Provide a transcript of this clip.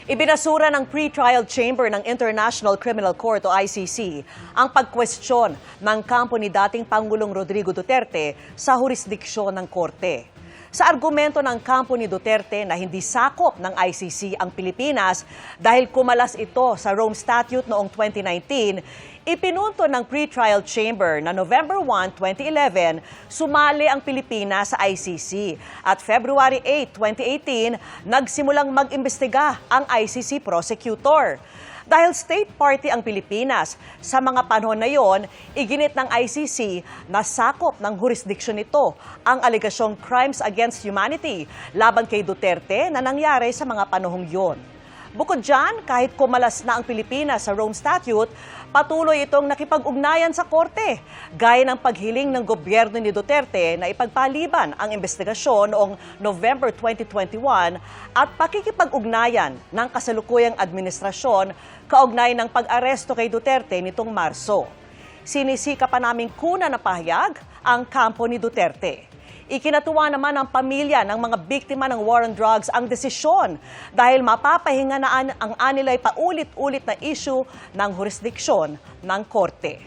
Ibinasura ng pre-trial chamber ng International Criminal Court o ICC ang pagkwestiyon ng kampo ni dating Pangulong Rodrigo Duterte sa jurisdiksyon ng korte. Sa argumento ng kampo ni Duterte na hindi sakop ng ICC ang Pilipinas dahil kumalas ito sa Rome Statute noong 2019, ipinunto ng pre-trial chamber na November 1, 2011, sumali ang Pilipinas sa ICC at February 8, 2018, nagsimulang mag-imbestiga ang ICC prosecutor. Dahil state party ang Pilipinas, sa mga panahon na yon, iginit ng ICC na sakop ng jurisdiksyon nito ang alegasyong crimes against humanity laban kay Duterte na nangyari sa mga panahong yon. Bukod dyan, kahit kumalas na ang Pilipinas sa Rome Statute, patuloy itong nakipag-ugnayan sa korte, gaya ng paghiling ng gobyerno ni Duterte na ipagpaliban ang investigasyon noong November 2021 at pakikipag-ugnayan ng kasalukuyang administrasyon kaugnay ng pag-aresto kay Duterte nitong Marso. Sinisika pa naming kuna na pahayag ang kampo ni Duterte. Ikinatuwa naman ng pamilya ng mga biktima ng war on drugs ang desisyon dahil mapapahinga na ang anilay paulit-ulit na issue ng jurisdiksyon ng korte.